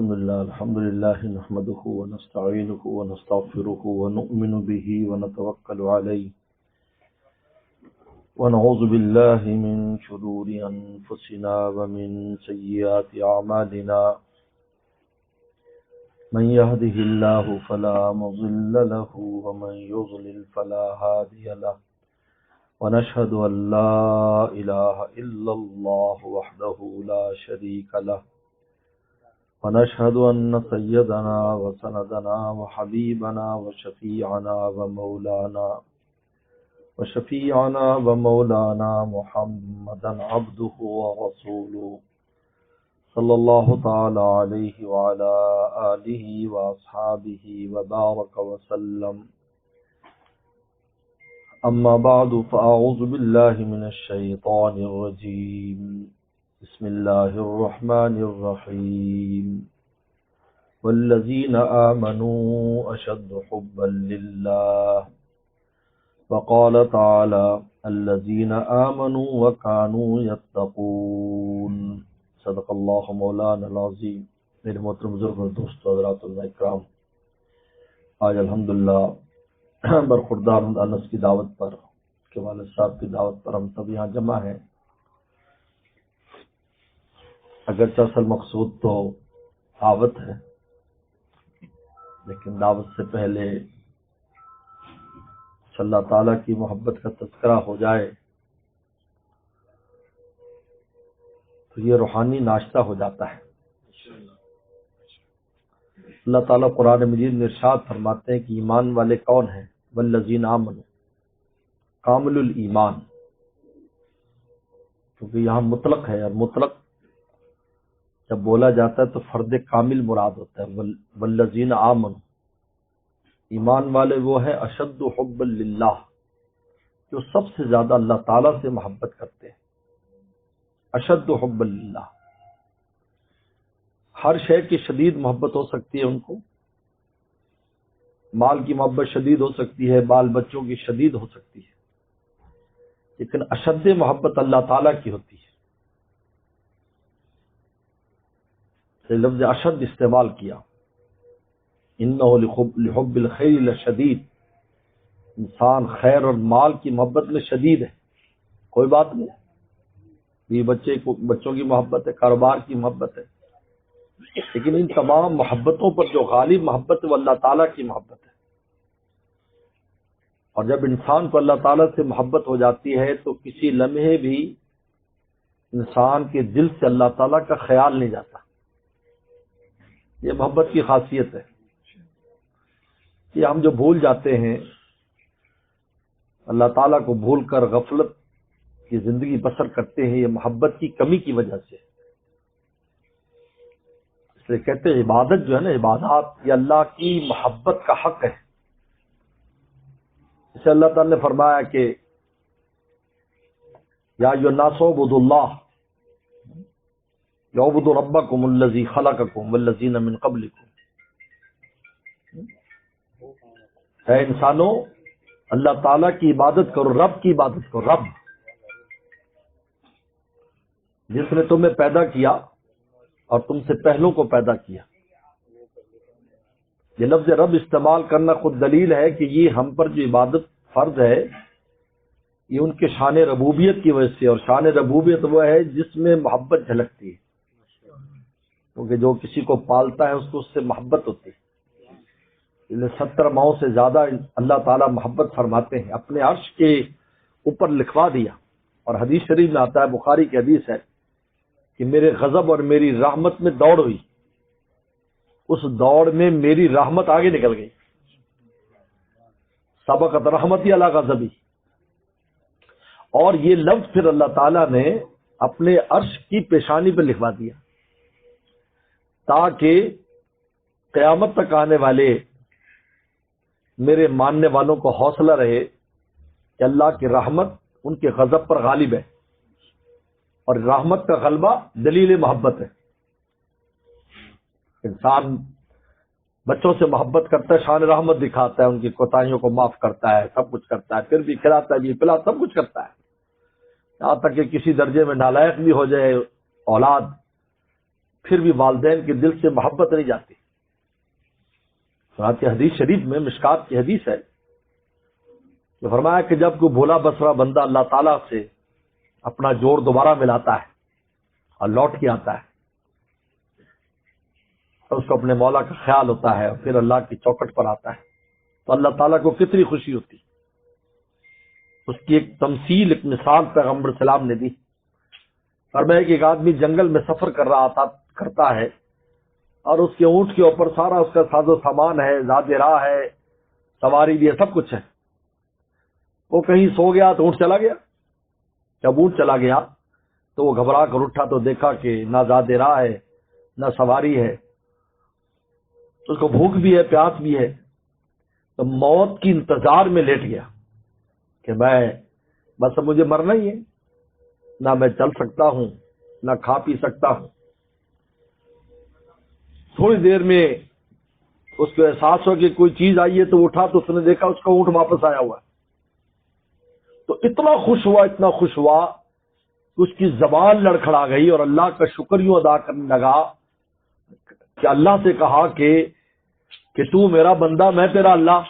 الحمد لله نحمده ونستعينه ونستغفره ونؤمن به ونتوكل عليه ونعوذ بالله من شرور أنفسنا ومن سيئات أعمالنا من يهده الله فلا مضل له ومن يضلل فلا هادي له ونشهد أن لا إله إلا الله وحده لا شريك له ونشهد أن سيدنا وسندنا وحبيبنا وشفيعنا ومولانا محمدا عبده ورسوله صلى الله تعالى عليه وعلى آله وأصحابه وبارك وسلم. أما بعد فأعوذ بالله من الشيطان الرجيم. بسم الله الرحمن الرحيم. والذين آمنوا أشد حبا لله. وقال تعالى الذين آمنوا وكانوا يتقون. صدق اللہ مولانا العظیم. میرے محترم بزرگ اور دوستو حضرات اکرام، آج الحمدللہ برخوردار انس کی دعوت پر، کے والد صاحب کی دعوت پر ہم سب یہاں جمع ہیں. اگرچہ اصل مقصود تو دعوت ہے، لیکن دعوت سے پہلے اللہ تعالیٰ کی محبت کا تذکرہ ہو جائے تو یہ روحانی ناشتہ ہو جاتا ہے. اللہ تعالیٰ قرآن مجید میں ارشاد فرماتے ہیں کہ ایمان والے کون ہیں؟ والذین آمنوا، کامل الایمان، کیونکہ یہاں مطلق ہے، اور مطلق جب بولا جاتا ہے تو فرد کامل مراد ہوتا ہے. والذین آمنوا، ایمان والے وہ ہیں اشد حب للہ، جو سب سے زیادہ اللہ تعالیٰ سے محبت کرتے ہیں. اشد حب للہ، ہر شے کی شدید محبت ہو سکتی ہے ان کو، مال کی محبت شدید ہو سکتی ہے، بال بچوں کی شدید ہو سکتی ہے، لیکن اشد محبت اللہ تعالیٰ کی ہوتی ہے. لفظ اشد استعمال کیا. انہ لحب الخیر لشدید، انسان خیر اور مال کی محبت میں شدید ہے. کوئی بات نہیں، یہ بچوں کی محبت ہے، کاروبار کی محبت ہے، لیکن ان تمام محبتوں پر جو غالب محبت ہے وہ اللہ تعالیٰ کی محبت ہے. اور جب انسان کو اللہ تعالیٰ سے محبت ہو جاتی ہے تو کسی لمحے بھی انسان کے دل سے اللہ تعالیٰ کا خیال نہیں جاتا. یہ محبت کی خاصیت ہے کہ ہم جو بھول جاتے ہیں، اللہ تعالیٰ کو بھول کر غفلت کی زندگی بسر کرتے ہیں، یہ محبت کی کمی کی وجہ سے. اس لیے کہتے ہیں عبادت جو ہے نا، عبادات یہ اللہ کی محبت کا حق ہے. اسے اللہ تعالیٰ نے فرمایا کہ یا ایھا الناس اعبدوا اللہ واعبدوا ربکم الذی خلقکم والذین من قبلکم. اے انسانوں، اللہ تعالیٰ کی عبادت کرو، رب کی عبادت کرو. رب جس نے تمہیں پیدا کیا اور تم سے پہلوں کو پیدا کیا. یہ لفظ رب استعمال کرنا خود دلیل ہے کہ یہ ہم پر جو عبادت فرض ہے یہ ان کے شان ربوبیت کی وجہ سے، اور شان ربوبیت وہ ہے جس میں محبت جھلکتی ہے، کیونکہ جو کسی کو پالتا ہے اس کو اس سے محبت ہوتی ہے. 70 ماہوں سے زیادہ اللہ تعالیٰ محبت فرماتے ہیں، اپنے عرش کے اوپر لکھوا دیا. اور حدیث شریف میں آتا ہے، بخاری کی حدیث ہے کہ میرے غضب اور میری رحمت میں دوڑ ہوئی، اس دوڑ میں میری رحمت آگے نکل گئی. سبقت رحمتی علی غضبی. اور یہ لفظ پھر اللہ تعالیٰ نے اپنے عرش کی پیشانی پہ لکھوا دیا تاکہ قیامت تک آنے والے میرے ماننے والوں کو حوصلہ رہے کہ اللہ کی رحمت ان کے غضب پر غالب ہے، اور رحمت کا غلبہ دلیل محبت ہے. انسان بچوں سے محبت کرتا ہے، شان رحمت دکھاتا ہے، ان کی کوتاہیوں کو معاف کرتا ہے، سب کچھ کرتا ہے، پھر بھی کھلاتا ہے بھی پلاتا، سب کچھ کرتا ہے، یہاں تک کہ کسی درجے میں نالائق بھی ہو جائے اولاد پھر بھی والدین کے دل سے محبت نہیں جاتی. سناتے حدیث شریف میں مشکات کی حدیث ہے کہ فرمایا کہ جب کوئی بھولا بسرا بندہ اللہ تعالیٰ سے اپنا جوڑ دوبارہ ملاتا ہے اور لوٹ کے آتا ہے تو اس کو اپنے مولا کا خیال ہوتا ہے اور پھر اللہ کی چوکھٹ پر آتا ہے تو اللہ تعالیٰ کو کتنی خوشی ہوتی. اس کی ایک تمثیل، ایک مثال پیغمبر سلام نے دی. فرمایا کہ ایک آدمی جنگل میں سفر کرتا ہے اور اس کے اونٹ کے اوپر سارا اس کا ساز و سامان ہے، زاد راہ ہے، سواری بھی ہے، سب کچھ ہے. وہ کہیں سو گیا تو اونٹ چلا گیا. جب اونٹ چلا گیا تو وہ گھبرا کر اٹھا تو دیکھا کہ نہ زاد راہ ہے نہ سواری ہے. تو اس کو بھوک بھی ہے، پیاس بھی ہے. تو موت کی انتظار میں لیٹ گیا کہ میں بس مجھے مرنا ہی ہے، نہ میں چل سکتا ہوں نہ کھا پی سکتا ہوں. تھوڑی دیر میں اس کو احساس ہو کہ کوئی چیز آئی ہے تو اٹھا تو اس نے دیکھا اس کا اونٹ واپس آیا ہوا ہے. تو اتنا خوش ہوا کہ اس کی زبان لڑکھڑا گئی اور اللہ کا شکر یوں ادا کرنے لگا کہ اللہ سے کہا کہ تو میرا بندہ، میں تیرا اللہ،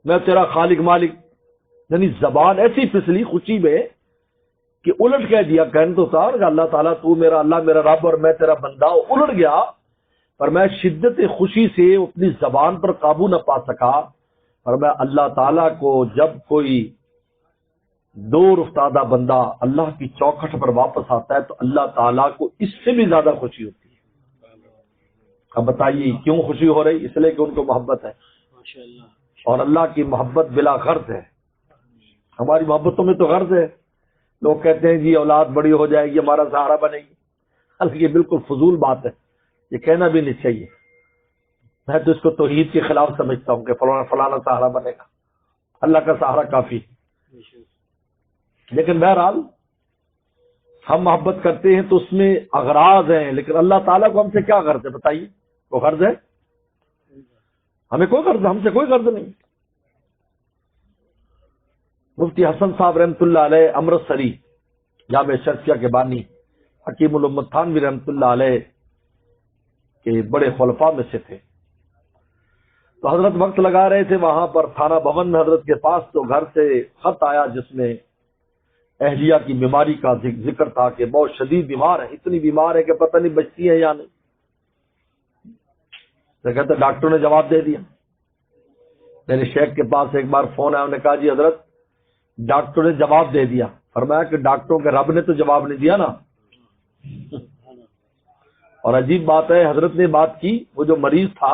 میں تیرا خالق مالک. یعنی زبان ایسی پھسلی خوشی میں کہ الٹ کہہ دیا. کہنے تو تھا کہ اللہ تعالیٰ تو میرا اللہ، میرا رب، اور میں تیرا بندہ. الٹ گیا. پر میں شدت خوشی سے اپنی زبان پر قابو نہ پا سکا. اور میں اللہ تعالیٰ کو، جب کوئی دور افتادہ بندہ اللہ کی چوکھٹ پر واپس آتا ہے تو اللہ تعالیٰ کو اس سے بھی زیادہ خوشی ہوتی ہے. اب بتائیے کیوں خوشی ہو رہی؟ اس لیے کہ ان کو محبت ہے، اور اللہ کی محبت بلا غرض ہے. ہماری محبتوں میں تو غرض ہے. لوگ کہتے ہیں جی اولاد بڑی ہو جائے گی ہمارا سہارا بنے گی. حالانکہ یہ بالکل فضول بات ہے، یہ کہنا بھی نہیں چاہیے. میں تو اس کو توحید کے خلاف سمجھتا ہوں کہ فلانا سہارا بنے گا. اللہ کا سہارا کافی. لیکن بہرحال ہم محبت کرتے ہیں تو اس میں اغراض ہیں، لیکن اللہ تعالیٰ کو ہم سے کیا غرض ہے بتائیے؟ وہ غرض ہے؟ ہمیں کوئی غرض، ہم سے کوئی غرض نہیں. مفتی حسن صاحب رحمۃ اللہ علیہ امرتسری جامع شرفیہ کے بانی، حکیم الامت تھانوی رحمۃ اللہ علیہ کے بڑے خلفاء میں سے تھے. تو حضرت وقت لگا رہے تھے وہاں پر تھانہ بھون میں حضرت کے پاس. تو گھر سے خط آیا جس میں اہلیہ کی بیماری کا ذکر تھا کہ بہت شدید بیمار ہے، اتنی بیمار ہے کہ پتہ نہیں بچتی ہے یا نہیں. تو کہتے ڈاکٹر نے جواب دے دیا. میرے شیخ کے پاس ایک بار فون آیا، انہوں نے کہا جی حضرت ڈاکٹر نے جواب دے دیا. فرمایا کہ ڈاکٹروں کے رب نے تو جواب نہیں دیا نا. اور عجیب بات ہے، حضرت نے بات کی، وہ جو مریض تھا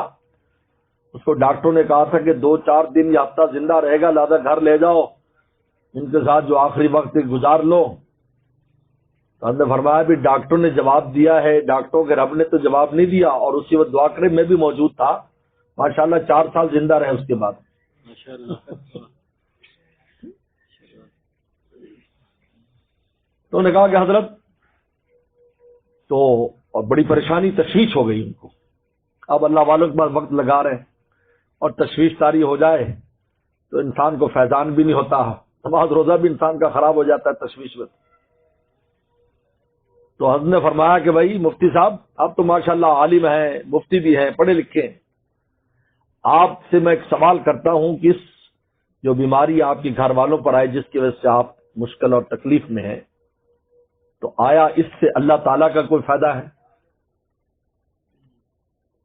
اس کو ڈاکٹروں نے کہا تھا کہ 2-4 دن یا ہفتہ زندہ رہے گا، لہذا گھر لے جاؤ، ان کے ساتھ جو آخری وقت گزار لو. تو ہم نے فرمایا بھی ڈاکٹر نے جواب دیا ہے، ڈاکٹروں کے رب نے تو جواب نہیں دیا. اور اسی وقت دعا کرے میں بھی موجود تھا، ماشاءاللہ 4 سال زندہ رہے اس کے بعد. تو انہوں نے کہا کہ حضرت تو اور بڑی پریشانی، تشویش ہو گئی ان کو. اب اللہ والوں کے پاس وقت لگا رہے ہیں اور تشویش طاری ہو جائے تو انسان کو فیضان بھی نہیں ہوتا، نماز روزہ بھی انسان کا خراب ہو جاتا ہے تشویش میں. تو حضرت نے فرمایا کہ بھائی مفتی صاحب آپ تو ماشاءاللہ عالم ہیں، مفتی بھی ہیں، پڑھے لکھے ہیں، آپ سے میں ایک سوال کرتا ہوں کہ اس جو بیماری آپ کے گھر والوں پر آئے جس کی وجہ سے آپ مشکل اور تکلیف میں ہیں، تو آیا اس سے اللہ تعالیٰ کا کوئی فائدہ ہے؟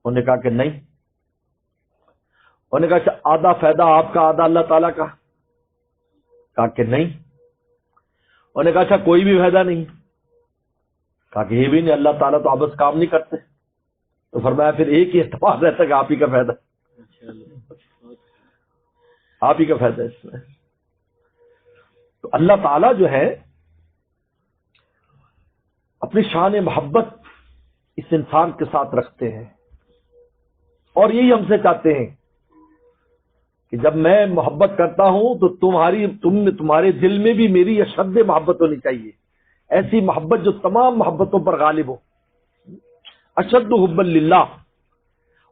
انہوں نے کہا کہ نہیں. انہوں نے کہا اچھا آدھا فائدہ آپ کا آدھا اللہ تعالیٰ کا؟ کہا کہ نہیں. انہوں نے کہا اچھا کوئی بھی فائدہ نہیں؟ کہا کہ یہ بھی نہیں، اللہ تعالیٰ تو آپس کام نہیں کرتے. تو فرمایا پھر ایک ہی اعتبار رہتا ہے کہ آپ ہی کا فائدہ، آپ ہی کا فائدہ اس میں. تو اللہ تعالیٰ جو ہے اپنی شان محبت اس انسان کے ساتھ رکھتے ہیں، اور یہی ہم سے چاہتے ہیں کہ جب میں محبت کرتا ہوں تو تمہارے دل میں بھی میری اشد محبت ہونی چاہیے، ایسی محبت جو تمام محبتوں پر غالب ہو. اشد حب للہ.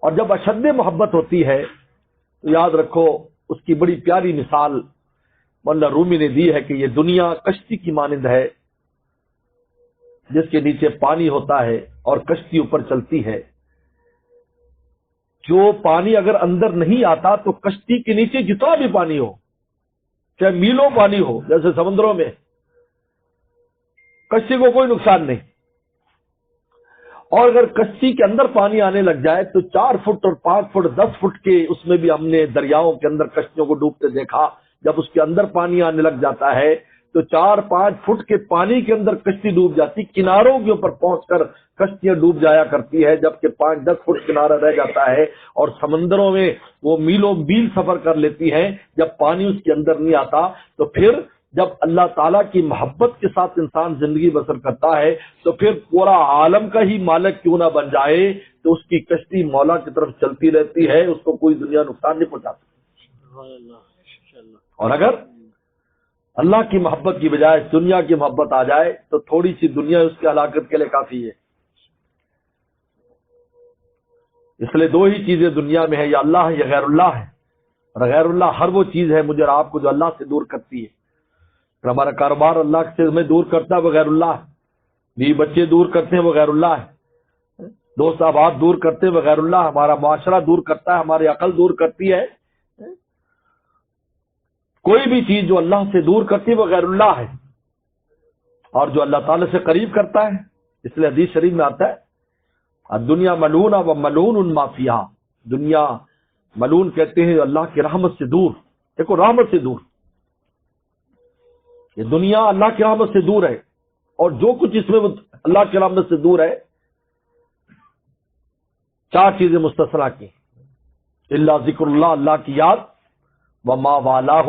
اور جب اشد محبت ہوتی ہے تو یاد رکھو اس کی بڑی پیاری مثال مولانا رومی نے دی ہے کہ یہ دنیا کشتی کی مانند ہے جس کے نیچے پانی ہوتا ہے اور کشتی اوپر چلتی ہے. جو پانی اگر اندر نہیں آتا تو کشتی کے نیچے جتنا بھی پانی ہو، چاہے میلوں پانی ہو جیسے سمندروں میں، کشتی کو کوئی نقصان نہیں. اور اگر کشتی کے اندر پانی آنے لگ جائے تو 4 فٹ اور 5 فٹ 10 فٹ کے اس میں بھی ہم نے دریاؤں کے اندر کشتیوں کو ڈوبتے دیکھا. جب اس کے اندر پانی آنے لگ جاتا ہے تو 4-5 فٹ کے پانی کے اندر کشتی ڈوب جاتی، کناروں کے اوپر پہنچ کر کشتیاں ڈوب جایا کرتی ہے، جبکہ 5-10 فٹ کنارہ رہ جاتا ہے. اور سمندروں میں وہ میلوں میل سفر کر لیتی ہیں جب پانی اس کے اندر نہیں آتا. تو پھر جب اللہ تعالیٰ کی محبت کے ساتھ انسان زندگی بسر کرتا ہے تو پھر پورا عالم کا ہی مالک کیوں نہ بن جائے تو اس کی کشتی مولا کی طرف چلتی رہتی ہے، اس کو کوئی دنیا نقصان نہیں پہنچاتی. اور اگر اللہ کی محبت کی بجائے دنیا کی محبت آ جائے تو تھوڑی سی دنیا اس کی ہلاکت کے لیے کافی ہے. اس لیے 2 ہی چیزیں دنیا میں ہے، یا اللہ ہے یا غیر اللہ ہے. اور غیر اللہ ہر وہ چیز ہے مجھے اور آپ کو جو اللہ سے دور کرتی ہے. ہمارا کاروبار اللہ سے ہمیں دور کرتا ہے وہ غیر اللہ ہے، بیوی بچے دور کرتے ہیں وہ غیر اللہ ہے، دوست احباب دور کرتے ہیں وہ غیر اللہ ہے، ہمارا معاشرہ دور کرتا ہے، ہماری عقل دور کرتی ہے. کوئی بھی چیز جو اللہ سے دور کرتی ہے وہ غیر اللہ ہے. اور جو اللہ تعالی سے قریب کرتا ہے، اس لیے حدیث شریف میں آتا ہے دنیا ملون و ملون ما فیہا، دنیا ملون کہتے ہیں اللہ کی رحمت سے دور. دیکھو رحمت سے دور، یہ دنیا اللہ کی رحمت سے دور ہے، اور جو کچھ اس میں اللہ کی رحمت سے دور ہے. 4 چیزیں مستثنیٰ کی، الا ذکر اللہ، اللہ کی یاد، وما والاہ،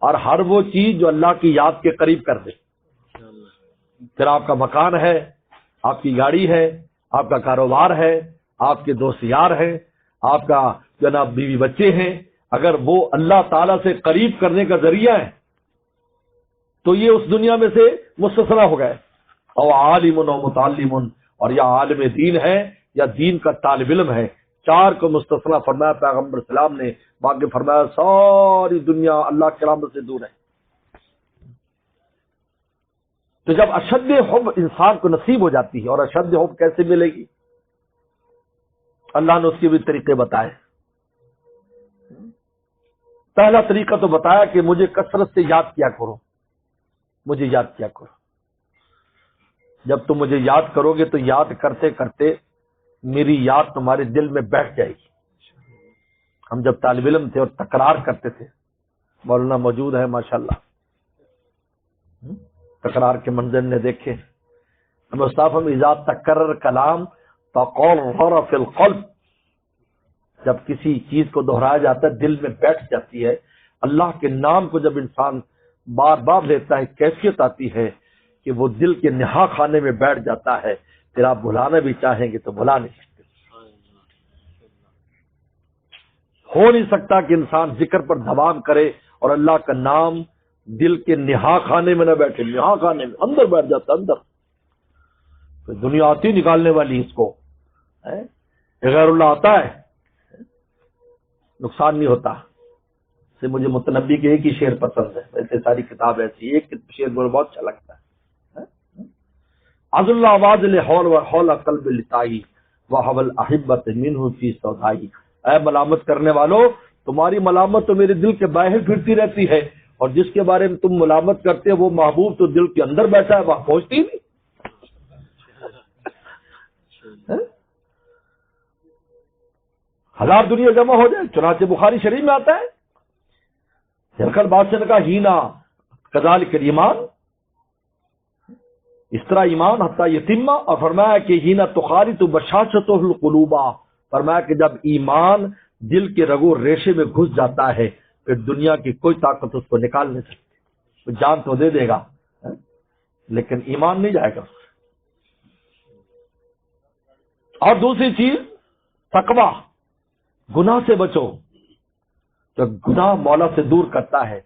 اور ہر وہ چیز جو اللہ کی یاد کے قریب کر دے. پھر آپ کا مکان ہے، آپ کی گاڑی ہے، آپ کا کاروبار ہے، آپ کے دوست یار ہیں، آپ کا جناب بیوی بچے ہیں، اگر وہ اللہ تعالی سے قریب کرنے کا ذریعہ ہے تو یہ اس دنیا میں سے مستثنیٰ ہو گئے. او عالم و متعلم، اور یا عالم دین ہے یا دین کا طالب علم ہے. 4 کو مستثنیٰ فرمایا پیغمبر اسلام نے، باقی فرمایا ساری دنیا اللہ کی رحمت سے دور ہے. تو جب اشد حب انسان کو نصیب ہو جاتی ہے، اور اشد حب کیسے ملے گی اللہ نے اس کے بھی طریقے بتائے. پہلا طریقہ تو بتایا کہ مجھے کثرت سے یاد کیا کرو، مجھے یاد کیا کرو. جب تم مجھے یاد کرو گے تو یاد کرتے کرتے میری یاد تمہارے دل میں بیٹھ جائے گی. ہم جب طالب علم تھے اور تکرار کرتے تھے، مولانا موجود ہے ماشاءاللہ، تکرار کے منظر نے دیکھے. مصطفی اذا تکرر کلام فقرر فی القلب، جب کسی چیز کو دہرایا جاتا ہے دل میں بیٹھ جاتی ہے. اللہ کے نام کو جب انسان بار بار لیتا ہے کیفیت آتی ہے کہ وہ دل کے نہا خانے میں بیٹھ جاتا ہے. پھر آپ بھلانا بھی چاہیں گے تو بھلا نہیں سکتے. ہو نہیں سکتا کہ انسان ذکر پر دوام کرے اور اللہ کا نام دل کے نہا خانے میں نہ بیٹھے. نہا خانے میں اندر بیٹھ جاتا اندر. تو دنیا آتی نکالنے والی اس کو، غیر اللہ آتا ہے نقصان نہیں ہوتا. سے مجھے متنبی کے ایک ہی شعر پسند ہے، ایسے ساری کتاب ایسی، ایک شعر مجھے بہت اچھا لگتا ہے. عز اللہ آواز لحول و حول قلب لتائی وحول احبت منہ فی سودائی. اے ملامت کرنے والو، تمہاری ملامت تو میرے دل کے باہر پھرتی رہتی ہے، اور جس کے بارے میں تم ملامت کرتے ہو وہ محبوب تو دل کے اندر بیٹھا ہے، وہاں پہنچتی نہیں. ہزار دنیا جمع ہو جائے. چنانچہ بخاری شریف میں آتا ہے، جھرکھڑ بادشاہ نے کہا ہینا کذالک ایمان، اس طرح ایمان حتی یتیمہ، اور فرمایا کہ ہینا تخالط بشاشۃ القلوب، فرمایا کہ جب ایمان دل کے رگو ریشے میں گھس جاتا ہے پھر دنیا کی کوئی طاقت اس کو نکال نہیں سکتی. وہ جان تو دے دے گا لیکن ایمان نہیں جائے گا. اور دوسری چیز تقویٰ، گناہ سے بچو. تو گناہ مولا سے دور کرتا ہے.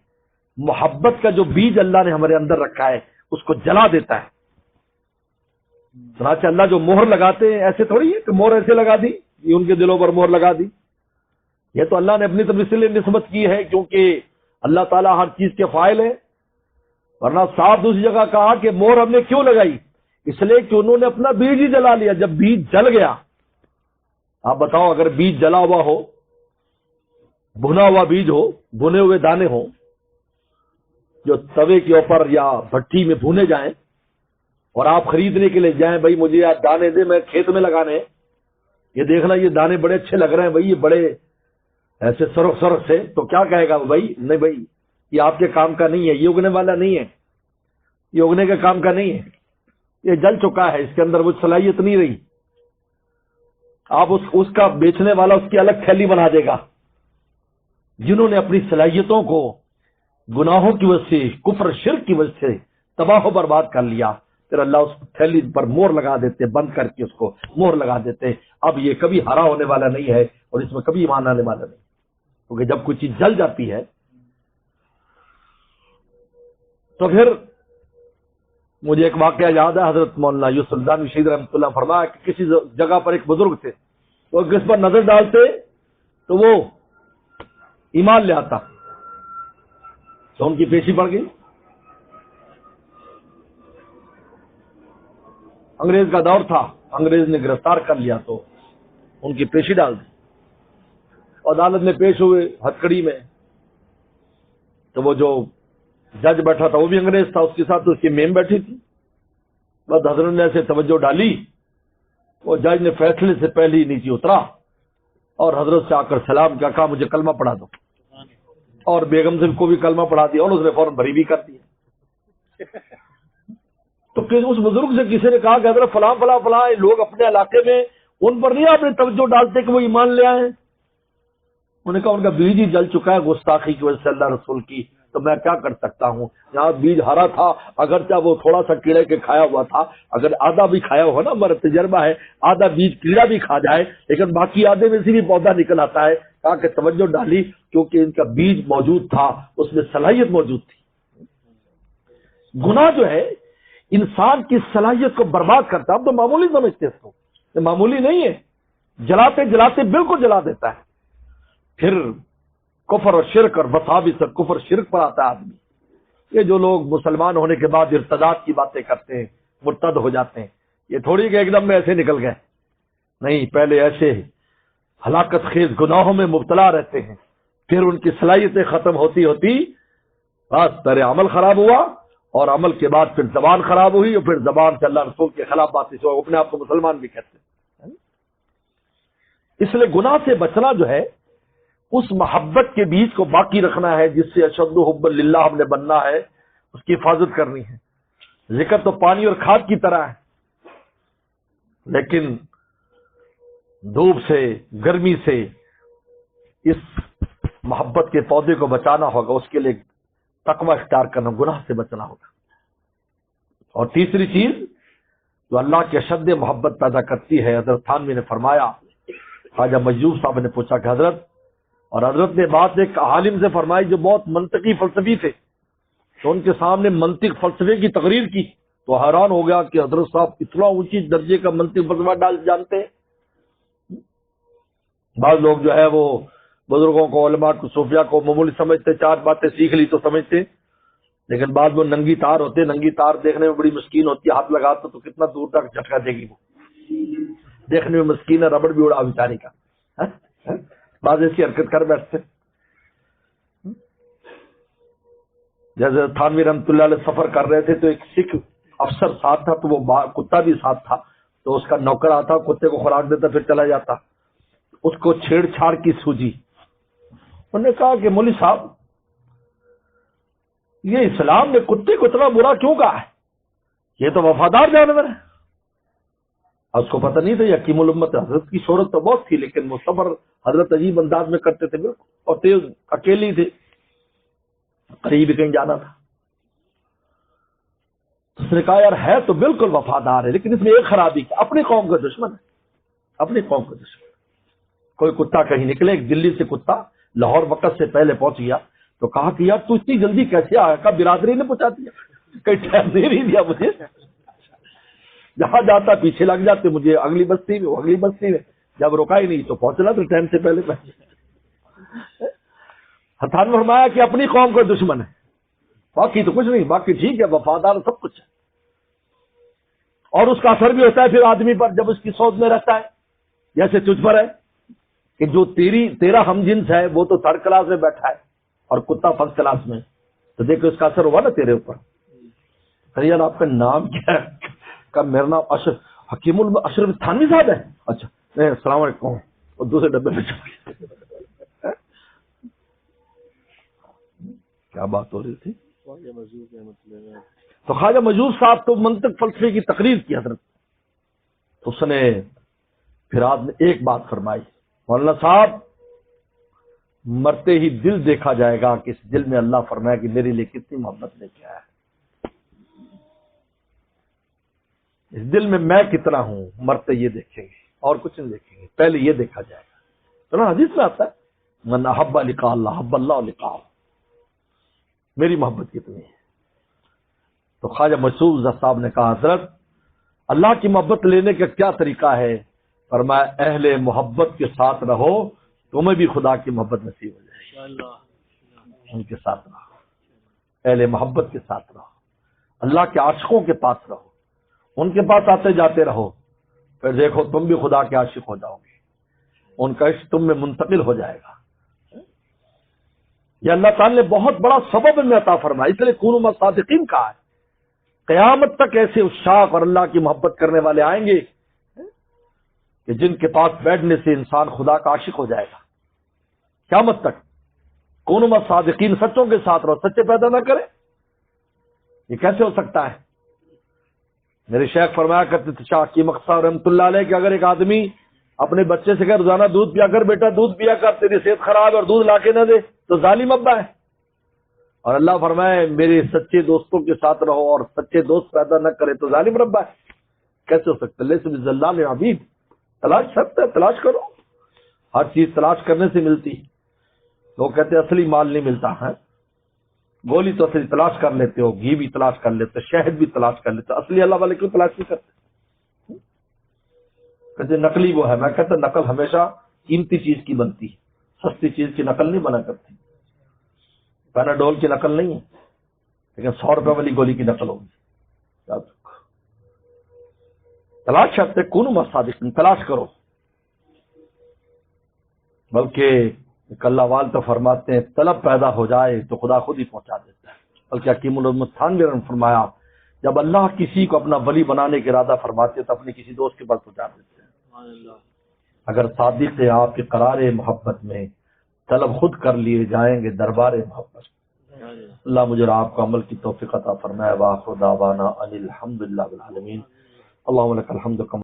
محبت کا جو بیج اللہ نے ہمارے اندر رکھا ہے اس کو جلا دیتا ہے. چنانچہ اللہ جو مہر لگاتے ہیں ایسے تھوڑی ہے کہ مہر ایسے لگا دی، یہ ان کے دلوں پر مہر لگا دی. یہ تو اللہ نے اپنی طرف اس لیے نسبت کی ہے کیونکہ اللہ تعالیٰ ہر چیز کے فاعل ہے. ورنہ صاف دوسری جگہ کہا کہ مہر ہم نے کیوں لگائی، اس لیے کہ انہوں نے اپنا بیج ہی جلا لیا. جب بیج جل گیا، آپ بتاؤ اگر بیج جلا ہوا ہو، بھنا ہوا بیج ہو، بھنے ہوئے دانے ہوں جو توے کے اوپر یا بھٹی میں بھونے جائیں، اور آپ خریدنے کے لیے جائیں، بھائی مجھے یار دانے دے، میں کھیت میں لگانے ہیں، یہ دیکھنا یہ دانے بڑے اچھے لگ رہے ہیں بھائی، یہ بڑے ایسے سرخ سرخ سے، تو کیا کہے گا بھائی؟ نہیں بھائی یہ آپ کے کام کا نہیں ہے، یہ اگنے والا نہیں ہے، یہ اگنے کے کام کا نہیں ہے، یہ جل چکا ہے، اس کے اندر وہ صلاحیت نہیں رہی. آپ اس کا بیچنے والا اس کی الگ تھیلی بنا دے گا. جنہوں نے اپنی صلاحیتوں کو گناہوں کی وجہ سے، کفر شرک کی وجہ سے تباہ و برباد کر لیا، پھر اللہ اس تھیلی پر مور لگا دیتے، بند کر کے اس کو مور لگا دیتے. اب یہ کبھی ہرا ہونے والا نہیں ہے اور اس میں کبھی ایمان آنے والا نہیں، کیونکہ جب کوئی چیز جل جاتی ہے تو پھر مجھے ایک واقعہ یاد ہے. حضرت مولانا یوسف الدانوی شہید رحمۃ اللہ فرمایا کہ کسی جگہ پر ایک بزرگ تھے، وہ کس پر نظر ڈالتے تو وہ ایمان لے آتا، تو ان کی پیشی پڑ گئی. انگریز کا دور تھا، انگریز نے گرفتار کر لیا تو ان کی پیشی ڈال دی. عدالت میں پیش ہوئے ہتکڑی میں، تو وہ جو جج بیٹھا تھا وہ بھی انگریز تھا، اس کے ساتھ اس کی میم بیٹھی تھی. بس حضرت نے ایسے توجہ ڈالی، وہ جج نے فیصلے سے پہلے ہی نیچے اترا اور حضرت سے آ کر سلام کیا، کہا مجھے کلمہ پڑھا دو، اور بیگم سے کو بھی کلمہ پڑھا دیا اور اس نے فوراً بری بھی کر دیا. تو اس بزرگ سے کسی نے کہا کہ حضرت فلاں فلاں فلاں لوگ اپنے علاقے میں ان پر نہیں آپ نے توجہ ڈالتے کہ وہ ایمان لے آئے ہیں؟ انہوں نے کہا ان کا بیج ہی جل چکا ہے گستاخی کی وجہ سے اللہ رسول کی، تو میں کیا کر سکتا ہوں؟ یہاں بیج ہرا تھا، اگرچہ وہ تھوڑا سا کیڑے کے کھایا ہوا تھا، اگر آدھا بھی کھایا ہوا نا، ہمارا تجربہ ہے آدھا بیج کیڑا بھی کھا جائے لیکن باقی آدھے میں سے بھی پودا نکل آتا ہے. کہا کہ توجہ ڈالی کیونکہ ان کا بیج موجود تھا، اس میں صلاحیت موجود تھی. گناہ جو ہے انسان کی صلاحیت کو برباد کرتا ہے. اب تو معمولی سمجھتے اس کو، یہ معمولی نہیں ہے، جلاتے جلاتے بالکل جلا دیتا ہے. پھر کفر اور شرک اور وسابی سے کفر شرک پر آتا ہے آدمی. یہ جو لوگ مسلمان ہونے کے بعد ارتداد کی باتیں کرتے ہیں، مرتد ہو جاتے ہیں، یہ تھوڑی کہ ایک دم میں ایسے نکل گئے، نہیں، پہلے ایسے ہلاکت خیز گناہوں میں مبتلا رہتے ہیں، پھر ان کی صلاحیتیں ختم ہوتی ہوتی بس پہلے عمل خراب ہوا اور عمل کے بعد پھر زبان خراب ہوئی اور پھر زبان سے اللہ رسول کے خلاف باتیں سے اپنے آپ کو مسلمان بھی کہتے ہیں. اس لیے گناہ سے بچنا جو ہے اس محبت کے بیج کو باقی رکھنا ہے جس سے اشد حب للہ ہم نے بننا ہے، اس کی حفاظت کرنی ہے. ذکر تو پانی اور کھاد کی طرح ہے، لیکن دھوپ سے، گرمی سے اس محبت کے پودے کو بچانا ہوگا، اس کے لیے تقوی اختیار کرنا، گناہ سے بچنا ہوگا. اور تیسری چیز جو اللہ کی اشد محبت پیدا کرتی ہے، حضرت تھانوی نے فرمایا، خواجہ مجذوب صاحب نے پوچھا کہ حضرت، اور حضرت نے بات ایک عالم سے فرمائی جو بہت منطقی فلسفی تھے، تو ان کے سامنے منطق فلسفے کی تقریر کی تو حیران ہو گیا کہ حضرت صاحب اتنا اونچی درجے کا منطق فلسفہ جانتے ہیں. بعض لوگ جو ہے وہ بزرگوں کو، علماء کو، صوفیاء کو معمولی سمجھتے، چار باتیں سیکھ لی تو سمجھتے، لیکن بعض وہ ننگی تار ہوتے، ننگی تار دیکھنے میں بڑی مسکین ہوتی ہے، ہاتھ لگاتا تو کتنا دور تک جھٹکا دے گی، وہ دیکھنے میں مسکین ہے، ربڑ بھی اڑا بیچاری کا. بعض ایسی حرکت کر بیٹھتے. جیسے تھانوی رحمۃ اللہ علیہ سفر کر رہے تھے تو ایک سکھ افسر ساتھ تھا، تو وہ کتا بھی ساتھ تھا، تو اس کا نوکر آتا، کتے کو خوراک دیتا پھر چلا جاتا. اس کو چھیڑ چھاڑ کی سوجی. انہوں نے کہا کہ مولوی صاحب یہ اسلام نے کتے کو اتنا برا کیوں کہا ہے؟ یہ تو وفادار جانور ہے. اس کو پتہ نہیں تھا، یقین الامت حضرت کی شہرت تو بہت تھی، لیکن وہ سفر حضرت عجیب انداز میں کرتے تھے بالکل، اور تیز اکیلی تھے، قریب کہیں جانا تھا. اس نے کہا یار ہے تو بالکل وفادار ہے، لیکن اس میں ایک خرابی کہ اپنی قوم کا دشمن ہے، اپنی قوم کا دشمن. کوئی کتا کہیں نکلے، ایک دلی سے کتا لاہور وقت سے پہلے پہنچ گیا، تو کہا کہ یار تو اتنی جلدی کیسے آیا؟ کہا برادری نے پہنچا دیا، کہیں ٹائم دے نہیں دیا مجھے، جہاں جاتا پیچھے لگ جاتے، مجھے اگلی بستی میں، وہ اگلی بستی میں، جب رکا ہی نہیں تو پہنچنا تو ٹائم سے پہلے پہنچے. حتان فرمایا کہ اپنی قوم کا دشمن ہے، باقی تو کچھ نہیں، باقی ٹھیک ہے، وفادار سب کچھ ہے. اور اس کا اثر بھی ہوتا ہے پھر آدمی پر جب اس کی سوچ میں رہتا ہے، جیسے تجھ پر ہے کہ جو تیرا ہم جنس ہے وہ تو تھرڈ کلاس میں بیٹھا ہے اور کتا فرسٹ کلاس میں، تو دیکھو اس کا اثر ہوا نا تیرے اوپر. یار آپ کا نام کیا ہے؟ کہ میرا نام حکیم اشرف تھانوی صاحب ہے. اچھا نہیں، السلام علیکم، اور دوسرے ڈبے میں چل گیا. کیا بات ہو رہی تھی؟ تو خواجہ مجذوب صاحب تو منطق فلسفے کی تقریر کی حضرت، تو اس نے پھر آپ نے ایک بات فرمائی، مولانا صاحب مرتے ہی دل دیکھا جائے گا کہ اس دل میں اللہ فرمایا کہ میرے لیے کتنی محبت لے کے آیا ہے، اس دل میں میں کتنا ہوں. مرتے یہ دیکھیں گے اور کچھ نہیں دیکھیں گے، پہلے یہ دیکھا جائے گا. تو نا حدیث میں آتا ہے من احب لقاء اللہ حب اللہ لقاءہ، میری محبت کتنی ہے. تو خواجہ مجذوب صاحب نے کہا حضرت اللہ کی محبت لینے کا کیا طریقہ ہے؟ فرمایا اہل محبت کے ساتھ رہو، تمہیں بھی خدا کی محبت نصیب ہو جائے گی. ان کے ساتھ رہو، اہل محبت کے ساتھ رہو، اللہ کے عاشقوں کے پاس رہو، ان کے پاس آتے جاتے رہو، پھر دیکھو تم بھی خدا کے عاشق ہو جاؤ گے، ان کا عشق تم میں منتقل ہو جائے گا. یہ اللہ تعالی نے بہت بڑا سبب میں عطا فرمایا، اس لیے کونوا مع الصادقین کہا ہے. قیامت تک ایسے عشاق اور اللہ کی محبت کرنے والے آئیں گے کہ جن کے پاس بیٹھنے سے انسان خدا کا عاشق ہو جائے گا. قیامت تک کونوا مع الصادقین، سچوں کے ساتھ رہو، سچے پیدا نہ کرے. یہ کیسے ہو سکتا ہے؟ میرے شیخ فرمایا کرتے تھے شاہ حکیم اقصی رحمۃ اللہ علیہ کہ اگر ایک آدمی اپنے بچے سے کہ روزانہ دودھ پیا کر، بیٹا دودھ پیا کر، تیری صحت خراب ہے اور دودھ لا کے نہ دے تو ظالم ابا ہے. اور اللہ فرمائے میرے سچے دوستوں کے ساتھ رہو اور سچے دوست پیدا نہ کرے تو ظالم ربا ہے. کیسے ہو سکتا ہے؟ لیس بظلام عبید. تلاش سکتا ہے، تلاش کرو، ہر چیز تلاش کرنے سے ملتی. لوگ کہتے ہیں اصلی مال نہیں ملتا ہے، گولی تو اصلی تلاش کر لیتے ہو، گھی بھی تلاش کر لیتے، شہد بھی تلاش کر لیتے، اصلی اللہ والے کیوں تلاش نہیں کرتے؟ کہتے نقلی وہ ہے. میں کہتا نقل ہمیشہ قیمتی چیز کی بنتی ہے، سستی چیز کی نقل نہیں بنا کرتی. پیناڈول کی نقل نہیں ہے لیکن 100 روپے والی گولی کی نقل ہوگی. تلاش کرتے کونوا مع الصادقین، تلاش کرو. بلکہ اللہ وال تو فرماتے ہیں طلب پیدا ہو جائے تو خدا خود ہی پہنچا دیتا ہے. بلکہ حکیم الامت تھانوی نے فرمایا جب اللہ کسی کو اپنا ولی بنانے کا ارادہ فرماتے تو اپنے کسی دوست کے پاس پہنچا دیتے ہیں. اگر صادق آپ کے قرار محبت میں طلب خود کر لیے جائیں گے دربار محبت. اللہ مجھے اور آپ کو عمل کی توفیق عطا فرمائے. وآخر دعوانا ان الحمد للہ رب العالمین. اللہم لک الحمد.